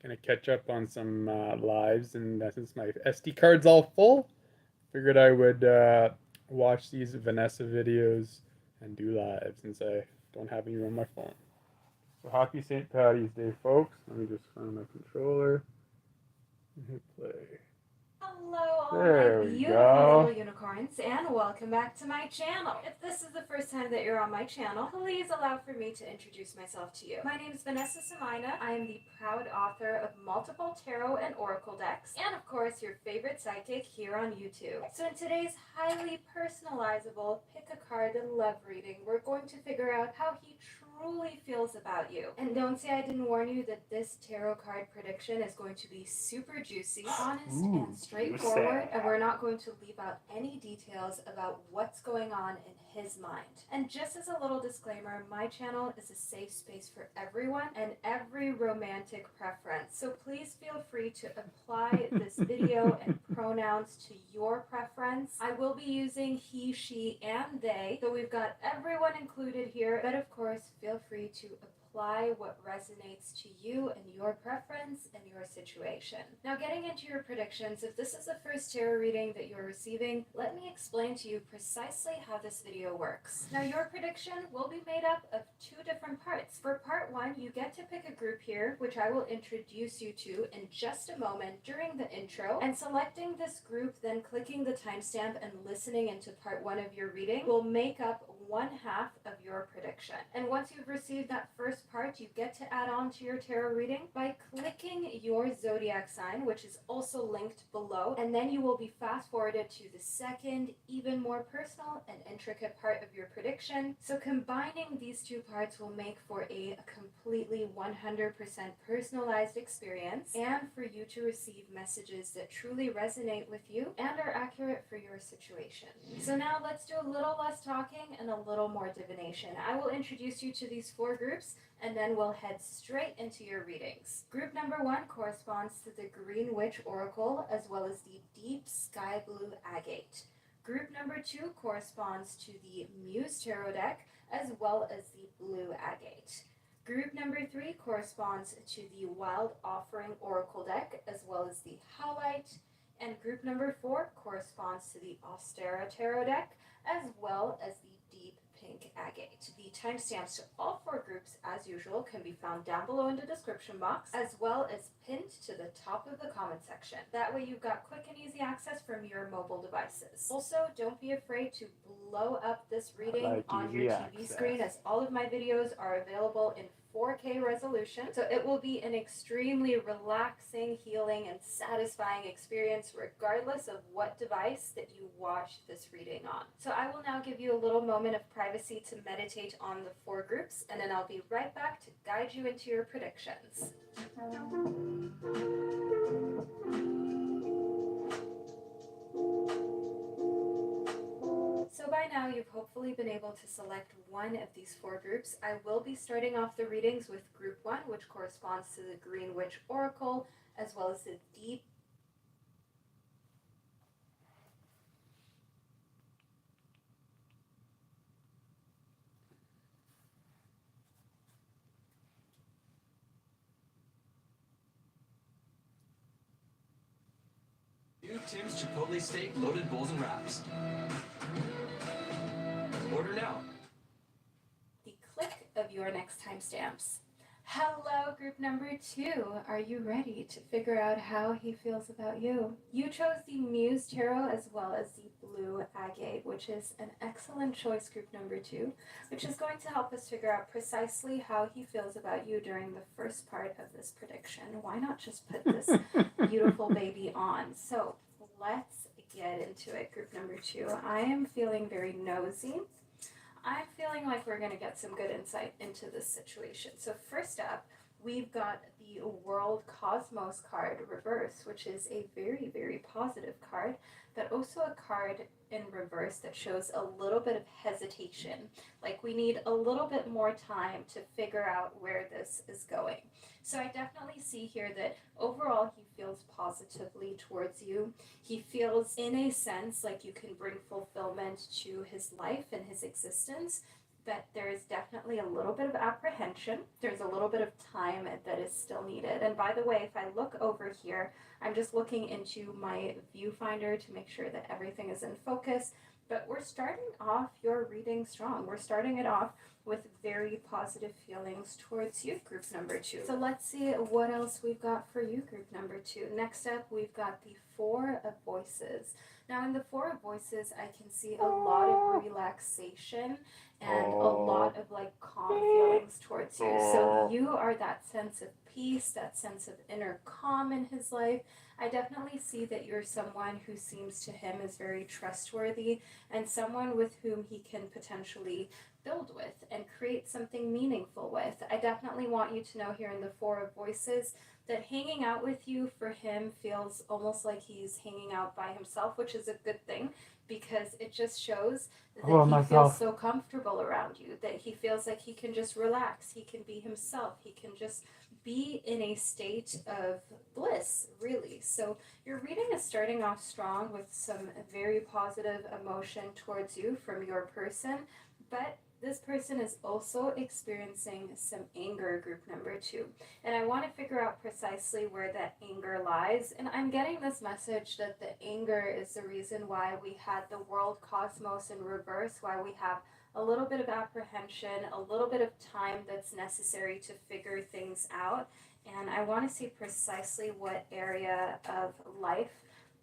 Gonna catch up on some lives, and since my SD card's all full, figured I would watch these Vanessa videos and do live since I don't have any on my phone. So happy St. Patty's Day, folks. Let me just find my controller and hit play. Hello, all There my we beautiful go. little unicorns, and welcome back to my channel. If this is the first time that you're on my channel, please allow for me to introduce myself to you. My name is Vanessa Samina. I am the proud author of multiple tarot and oracle decks, and of course, your favorite psychic here on YouTube. So in today's highly personalizable pick a card love reading, we're going to figure out how he truly feels about you. And don't say I didn't warn you that this tarot card prediction is going to be super juicy, honest, and straightforward, and we're not going to leave out any details about what's going on in his mind. And just as a little disclaimer, my channel is a safe space for everyone and every romantic preference. So please feel free to apply this video and pronouns to your preference. I will be using he, she, and they, so we've got everyone included here, but of course, feel free to apply what resonates to you and your preference and your situation. Now, getting into your predictions, if this is the first tarot reading that you're receiving, let me explain to you precisely how this video works. Now, your prediction will be made up of two different parts. For part one, you get to pick a group here, which I will introduce you to in just a moment during the intro, and selecting this group, then clicking the timestamp and listening into part one of your reading will make up one half of your prediction. And once you've received that first part, you get to add on to your tarot reading by clicking your zodiac sign, which is also linked below, and then you will be fast forwarded to the second, even more personal and intricate part of your prediction. So combining these two parts will make for a completely 100% personalized experience, and for you to receive messages that truly resonate with you and are accurate for your situation. So now let's do a little less talking and a little more divination. I will introduce you to these four groups, and then we'll head straight into your readings. Group number one corresponds to the Green Witch Oracle, as well as the Deep Sky Blue Agate. Group number two corresponds to the Muse Tarot deck, as well as the Blue Agate. Group number three corresponds to the Wild Offering Oracle deck, as well as the Howlite. And group number four corresponds to the Austera Tarot deck, as well as the Deep Pink Agate. The timestamps to all four groups, as usual, can be found down below in the description box, as well as pinned to the top of the comment section. That way you've got quick and easy access from your mobile devices. Also, don't be afraid to blow up this reading on your TV screen, as all of my videos are available in 4K resolution, so it will be an extremely relaxing, healing, and satisfying experience regardless of what device that you watch this reading on. So I will now give you a little moment of privacy to meditate on the four groups, and then I'll be right back to guide you into your predictions. So by now, you've hopefully been able to select one of these four groups. I will be starting off the readings with group one, which corresponds to the Green Witch Oracle, as well as the Deep New Tim's Chipotle Steak Loaded Bowls and Wraps. Order now. the click of your next timestamps. Hello, group number two. Are you ready to figure out how he feels about you? You chose the Muse Tarot as well as the Blue Agate, which is an excellent choice, group number two, which is going to help us figure out precisely how he feels about you during the first part of this prediction. Why not just put this beautiful baby on? So let's get into it, group number two. I am feeling very nosy. I'm feeling like we're going to get some good insight into this situation. So first up, we've got the World Cosmos card reverse, which is a very, very positive card, but also a card in reverse that shows a little bit of hesitation. Like we need a little bit more time to figure out where this is going. So I definitely see here that overall he feels positively towards you. He feels, in a sense, like you can bring fulfillment to his life and his existence. but there is definitely a little bit of apprehension. There's a little bit of time that is still needed. And by the way, if I look over here, I'm just looking into my viewfinder to make sure that everything is in focus. But we're starting off your reading strong. We're starting it off with very positive feelings towards you, group number 2. So let's see what else we've got for you, group number 2. Next up, we've got the Four of Voices. Now in the Four of Voices, I can see a lot of relaxation and a lot of like calm feelings towards you. So you are that sense of peace, that sense of inner calm in his life. I definitely see that you're someone who seems to him as very trustworthy and someone with whom he can potentially build with and create something meaningful with. I definitely want you to know here in the Four of Voices that hanging out with you for him feels almost like he's hanging out by himself, which is a good thing because it just shows that he feels so comfortable around you, that he feels like he can just relax, he can be himself, he can just be in a state of bliss, really. So your reading is starting off strong with some very positive emotion towards you from your person, but this person is also experiencing some anger, group number 2. And I want to figure out precisely where that anger lies. And I'm getting this message that the anger is the reason why we had the world cosmos in reverse, why we have a little bit of apprehension, a little bit of time that's necessary to figure things out. And I want to see precisely what area of life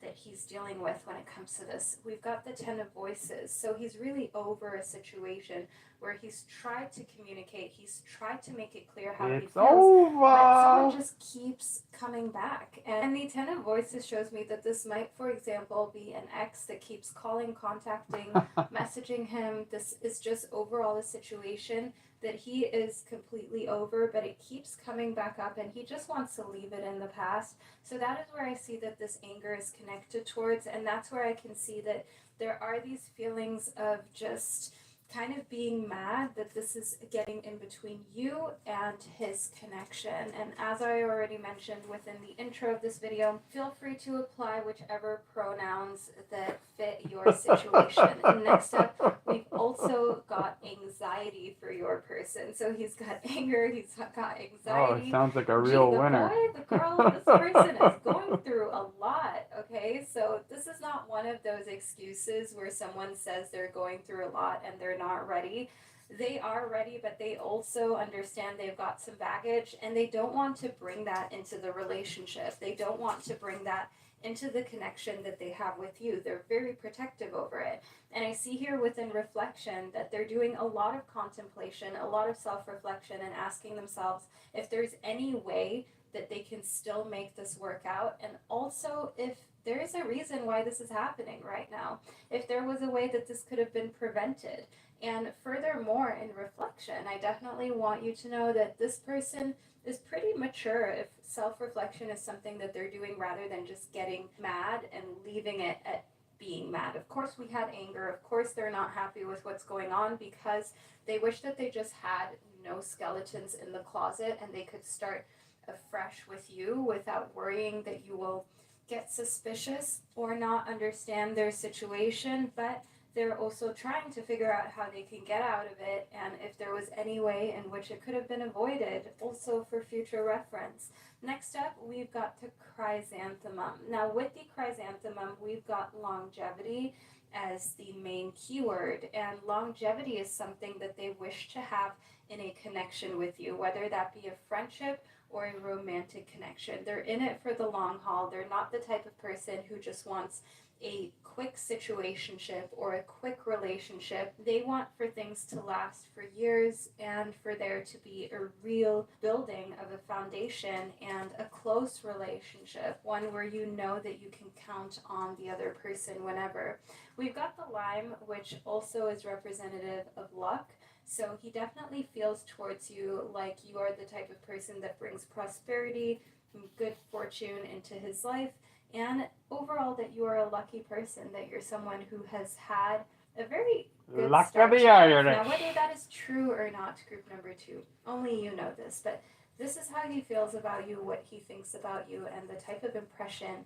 that he's dealing with when it comes to this. We've got the Ten of Voices. So he's really over a situation where he's tried to communicate, he's tried to make it clear how he feels, but someone just keeps coming back. And the Ten of Voices shows me that this might, for example, be an ex that keeps calling, contacting, messaging him. This is just overall a situation that he is completely over, but it keeps coming back up and he just wants to leave it in the past. So that is where I see that this anger is connected towards, and that's where I can see that there are these feelings of just kind of being mad that this is getting in between you and his connection. And as I already mentioned within the intro of this video, feel free to apply whichever pronouns that fit your situation. And next up, we've also got anxiety for your person. So he's got anger, he's got anxiety. Oh, sounds like a real winner. The boy, the girl, this person is going through a lot, okay? So this is not one of those excuses where someone says they're going through a lot and they're not ready. They are ready, but they also understand they've got some baggage and they don't want to bring that into the relationship. They don't want to bring that into the connection that they have with you. They're very protective over it. And I see here within reflection that they're doing a lot of contemplation, a lot of self-reflection, and asking themselves if there's any way that they can still make this work out, and also if there is a reason why this is happening right now, if there was a way that this could have been prevented. And furthermore, in reflection, I definitely want you to know that this person is pretty mature if self-reflection is something that they're doing rather than just getting mad and leaving it at being mad. Of course we had anger, of course they're not happy with what's going on because they wish that they just had no skeletons in the closet and they could start afresh with you without worrying that you will get suspicious or not understand their situation, but they're also trying to figure out how they can get out of it and if there was any way in which it could have been avoided, also for future reference. Next up, we've got the chrysanthemum. Now with the chrysanthemum, we've got longevity as the main keyword, and longevity is something that they wish to have in a connection with you, whether that be a friendship or a romantic connection. They're in it for the long haul. They're not the type of person who just wants a quick situationship or a quick relationship. They want for things to last for years and for there to be a real building of a foundation and a close relationship, one where you know that you can count on the other person whenever. We've got the lime, which also is representative of luck. So he definitely feels towards you like you are the type of person that brings prosperity and good fortune into his life, and overall that you are a lucky person, that you're someone who has had a very good Luck start of to the life. Irish. Now whether that is true or not, group number 2, only you know this, but this is how he feels about you, what he thinks about you, and the type of impression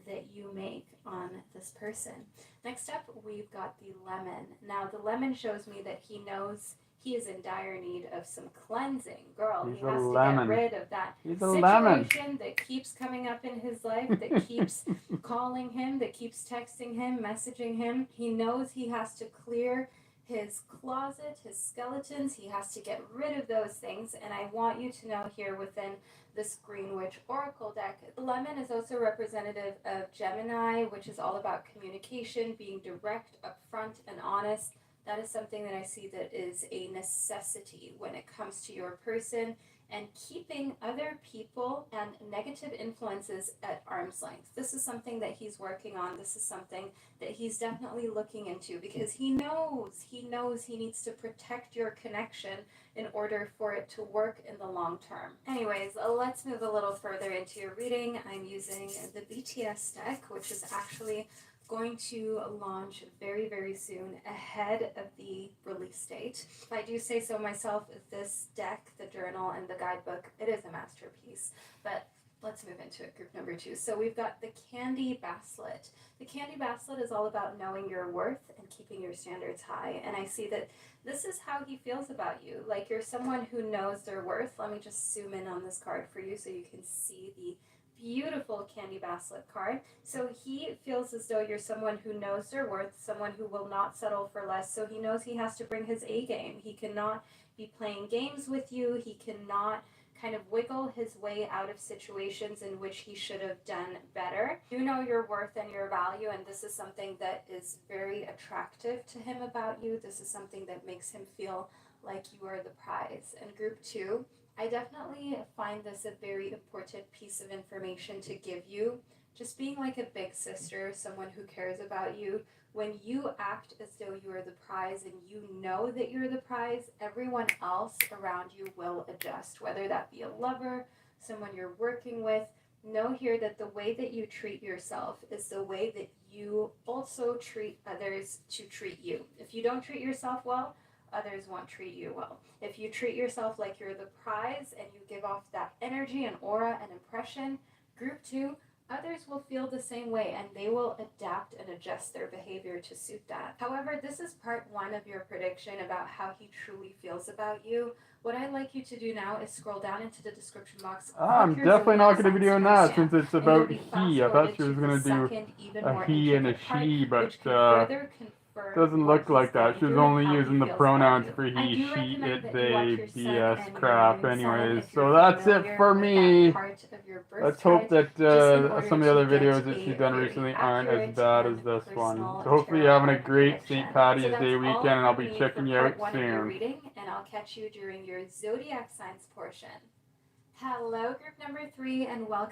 that you make on this person. Next up, we've got the lemon. Now the lemon shows me that he knows He is in dire need of some cleansing. Girl, He's he a has to lemon. get rid of that He's a lemon. situation that keeps coming up in his life, that keeps calling him, that keeps texting him, messaging him. He knows he has to clear his closet, his skeletons. He has to get rid of those things. And I want you to know here within this Green Witch Oracle deck, the lemon is also representative of Gemini, which is all about communication, being direct, upfront, and honest. That is something that I see that is a necessity when it comes to your person, and keeping other people and negative influences at arm's length. This is something that he's working on. This is something that he's definitely looking into, because he knows he needs to protect your connection in order for it to work in the long term. Anyways, let's move a little further into your reading. I'm using the BTS deck, which is actually going to launch very, very soon, ahead of the release date. If I do say so myself, this deck, the journal, and the guidebook, it is a masterpiece. But let's move into it. Group number 2. So we've got the Candy Baslet. The Candy Baslet is all about knowing your worth and keeping your standards high. And I see that this is how he feels about you. Like, you're someone who knows their worth. Let me just zoom in on this card for you so you can see the beautiful Candy Baslet card. So he feels as though you're someone who knows their worth, someone who will not settle for less. So he knows he has to bring his A game. He cannot be playing games with you. He cannot kind of wiggle his way out of situations in which he should have done better. You know your worth and your value, and this is something that is very attractive to him about you. This is something that makes him feel like you are the prize. And group 2, I definitely find this a very important piece of information to give you. Just being like a big sister, someone who cares about you. When you act as though you are the prize and you know that you're the prize, everyone else around you will adjust, whether that be a lover, someone you're working with. Know here that the way that you treat yourself is the way that you also treat others to treat you. If you don't treat yourself well, others won't treat you well. If you treat yourself like you're the prize and you give off that energy and aura and impression, group 2, others will feel the same way, and they will adapt and adjust their behavior to suit that. However, this is part 1 of your prediction about how he truly feels about you. What I'd like you to do now is scroll down into the description box. I'm definitely not going to be doing that, since it's about he. I thought she was going to do a he and a she, but doesn't look like that. She was only using the pronouns for he, she, it, they, BS crap. Anyways, so that's it for me. Let's hope that some of the other videos that she's done recently aren't as bad as this one. So hopefully you're having a great St. Patty's Day weekend, and I'll be checking you out soon. And I'll catch you during your zodiac signs portion. Hello, group number 3, and welcome